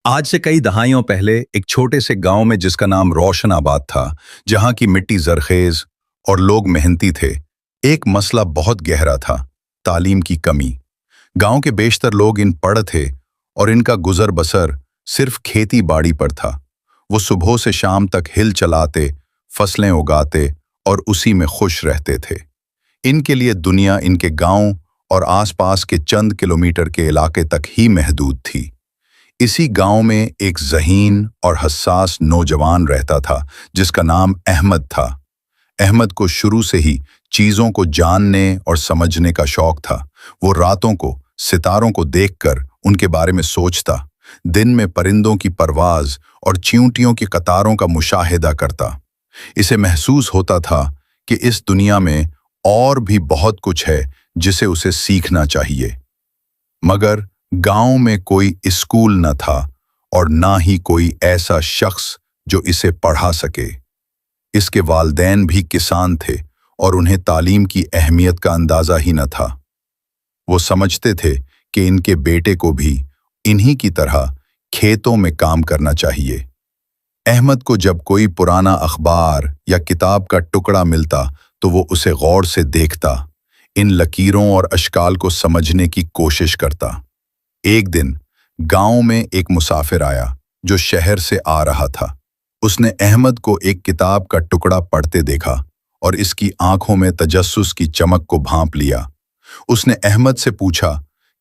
आज से कई दहाइयों पहले एक छोटे से गांव में जिसका नाम रोशनाबाद था, जहां की मिट्टी जरखेज और लोग मेहनती थे, एक मसला बहुत गहरा था। तालीम की कमी। गांव के बेशतर लोग इन पढ़ थे और इनका गुजर बसर सिर्फ खेती बाड़ी पर था। वो सुबह से शाम तक हिल चलाते, फसलें उगाते और उसी में खुश रहते थे। इनके लिए दुनिया इनके गांव और आसपास के चंद किलोमीटर के इलाके तक ही महदूद थी। इसी गांव में एक ज़हीन और हसास नौजवान रहता था जिसका नाम अहमद था। अहमद को शुरू से ही चीज़ों को जानने और समझने का शौक था। वो रातों को सितारों को देखकर उनके बारे में सोचता, दिन में परिंदों की परवाज और चींटियों की कतारों का मुशाहिदा करता। इसे महसूस होता था कि इस दुनिया में और भी बहुत कुछ है जिसे उसे सीखना चाहिए। मगर गांव में कोई स्कूल न था और ना ही कोई ऐसा शख्स जो इसे पढ़ा सके। इसके वालिदैन भी किसान थे और उन्हें तालीम की अहमियत का अंदाजा ही न था। वो समझते थे कि इनके बेटे को भी इन्हीं की तरह खेतों में काम करना चाहिए। अहमद को जब कोई पुराना अखबार या किताब का टुकड़ा मिलता तो वो उसे गौर से देखता, इन लकीरों और अशकाल को समझने की कोशिश करता। एक दिन गांव में एक मुसाफिर आया जो शहर से आ रहा था। उसने अहमद को एक किताब का टुकड़ा पढ़ते देखा और इसकी आंखों में तजस्सुस की चमक को भांप लिया। उसने अहमद से पूछा,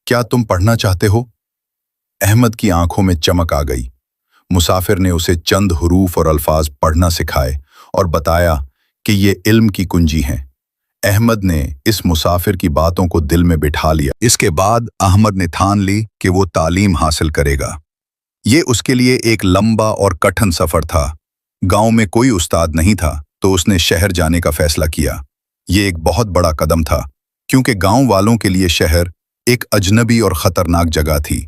क्या तुम पढ़ना चाहते हो? अहमद की आंखों में चमक आ गई। मुसाफिर ने उसे चंद हुरूफ और अल्फाज पढ़ना सिखाए और बताया कि ये इल्म की कुंजी हैं। अहमद ने इस मुसाफिर की बातों को दिल में बिठा लिया। इसके बाद अहमद ने ठान ली कि वो तालीम हासिल करेगा। ये उसके लिए एक लंबा और कठिन सफर था। गांव में कोई उस्ताद नहीं था तो उसने शहर जाने का फैसला किया। ये एक बहुत बड़ा कदम था क्योंकि गांव वालों के लिए शहर एक अजनबी और खतरनाक जगह थी।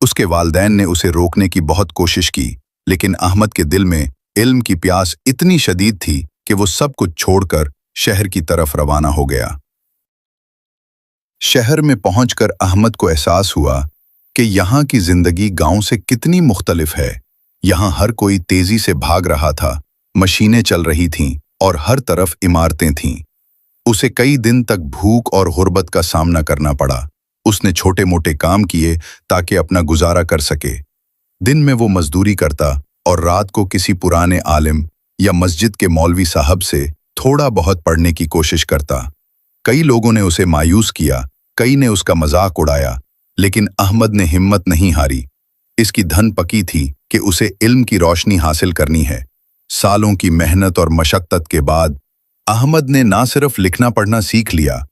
उसके वालिदैन ने उसे रोकने की बहुत कोशिश की, लेकिन अहमद के दिल में इल्म की प्यास इतनी शदीद थी कि वो सब कुछ छोड़कर शहर की तरफ रवाना हो गया। शहर में पहुंचकर अहमद को एहसास हुआ कि यहाँ की जिंदगी गांव से कितनी मुख्तलिफ है। यहाँ हर कोई तेजी से भाग रहा था, मशीनें चल रही थीं और हर तरफ इमारतें थीं। उसे कई दिन तक भूख और गुर्बत का सामना करना पड़ा। उसने छोटे मोटे काम किए ताकि अपना गुजारा कर सके। दिन में वो मजदूरी करता और रात को किसी पुराने आलिम या मस्जिद के मौलवी साहब से थोड़ा बहुत पढ़ने की कोशिश करता। कई लोगों ने उसे मायूस किया, कई ने उसका मजाक उड़ाया, लेकिन अहमद ने हिम्मत नहीं हारी। इसकी धन पकी थी कि उसे इल्म की रोशनी हासिल करनी है। सालों की मेहनत और मशक्कत के बाद अहमद ने ना सिर्फ लिखना पढ़ना सीख लिया,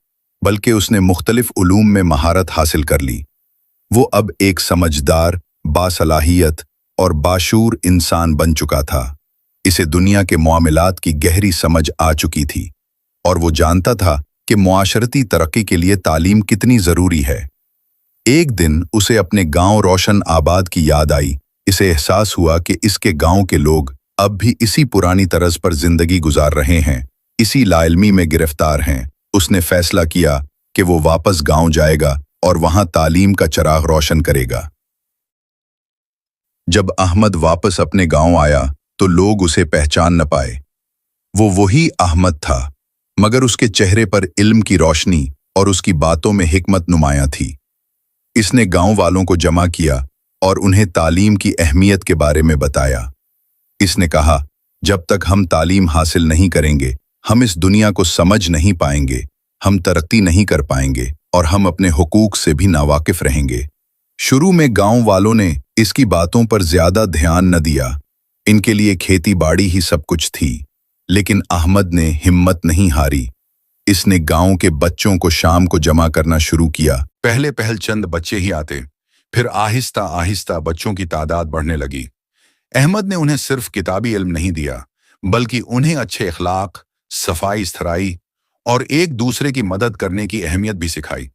बल्कि उसने मुख्तलिफ उलूम में महारत हासिल कर ली। वो अब एक समझदार, बासलाहियत और बाशूर इंसान बन चुका था। इसे दुनिया के मामलात की गहरी समझ आ चुकी थी और वो जानता था कि मुआशरती तरक्की के लिए तालीम कितनी ज़रूरी है। एक दिन उसे अपने गांव रोशन आबाद की याद आई। इसे एहसास हुआ कि इसके गांव के लोग अब भी इसी पुरानी तर्ज पर जिंदगी गुजार रहे हैं, इसी लाइल्मी में गिरफ्तार हैं। उसने फैसला किया कि वो वापस गांव जाएगा और वहां तालीम का चिराग रोशन करेगा। जब अहमद वापस अपने गांव आया तो लोग उसे पहचान न पाए। वो वही अहमद था, मगर उसके चेहरे पर इल्म की रोशनी और उसकी बातों में हिकमत नुमायां थी। इसने गांव वालों को जमा किया और उन्हें तालीम की अहमियत के बारे में बताया। इसने कहा, जब तक हम तालीम हासिल नहीं करेंगे, हम इस दुनिया को समझ नहीं पाएंगे, हम तरक्की नहीं कर पाएंगे और हम अपने हुकूक से भी नावाकिफ रहेंगे। शुरू में गांव वालों ने इसकी बातों पर ज्यादा ध्यान न दिया। इनके लिए खेती बाड़ी ही सब कुछ थी, लेकिन अहमद ने हिम्मत नहीं हारी। इसने गांव के बच्चों को शाम को जमा करना शुरू किया। पहले चंद बच्चे ही आते, फिर आहिस्ता आहिस्ता बच्चों की तादाद बढ़ने लगी। अहमद ने उन्हें सिर्फ किताबी इल्म नहीं दिया, बल्कि उन्हें अच्छे अखलाक, सफाई स्थराई और एक दूसरे की मदद करने की अहमियत भी सिखाई।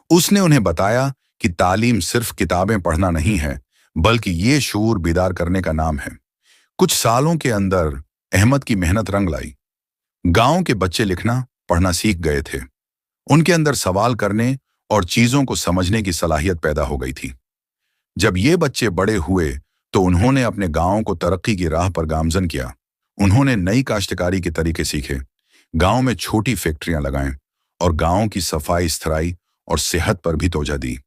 उसने उन्हें बताया कि तालीम सिर्फ किताबें पढ़ना नहीं है, बल्कि ये शूर बेदार करने का नाम है। कुछ सालों के अंदर अहमद की मेहनत रंग लाई। गांव के बच्चे लिखना पढ़ना सीख गए थे। उनके अंदर सवाल करने और चीजों को समझने की सलाहियत पैदा हो गई थी। जब ये बच्चे बड़े हुए तो उन्होंने अपने गांव को तरक्की की राह पर गामजन किया। उन्होंने नई काश्तकारी के तरीके सीखे, गांव में छोटी फैक्ट्रियां लगाएं और गांव की सफाई सुथराई और सेहत पर भी तवज्जो दी।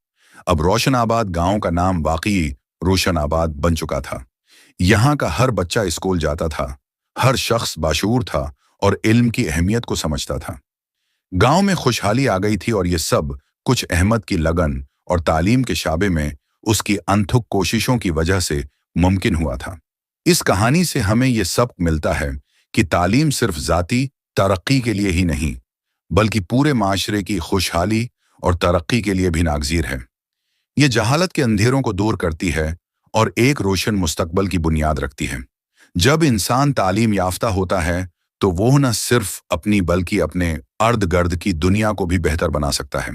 अब रोशनाबाद गांव का नाम वाकई रोशनाबाद बन चुका था। यहाँ का हर बच्चा स्कूल जाता था, हर शख्स बाशऊर था और इल्म की अहमियत को समझता था। गांव में खुशहाली आ गई थी और ये सब कुछ अहमद की लगन और तालीम के शाबे में उसकी अनथक कोशिशों की वजह से मुमकिन हुआ था। इस कहानी से हमें ये सबक मिलता है कि तालीम सिर्फ जाती तरक्की के लिए ही नहीं, बल्कि पूरे माशरे की खुशहाली और तरक्की के लिए भी नागजीर है। ये जहालत के अंधेरों को दूर करती है और एक रोशन मुस्तकबल की बुनियाद रखती है। जब इंसान तालीम याफ्ता होता है तो वो न सिर्फ अपनी बल्कि अपने अर्द गिर्द की दुनिया को भी बेहतर बना सकता है।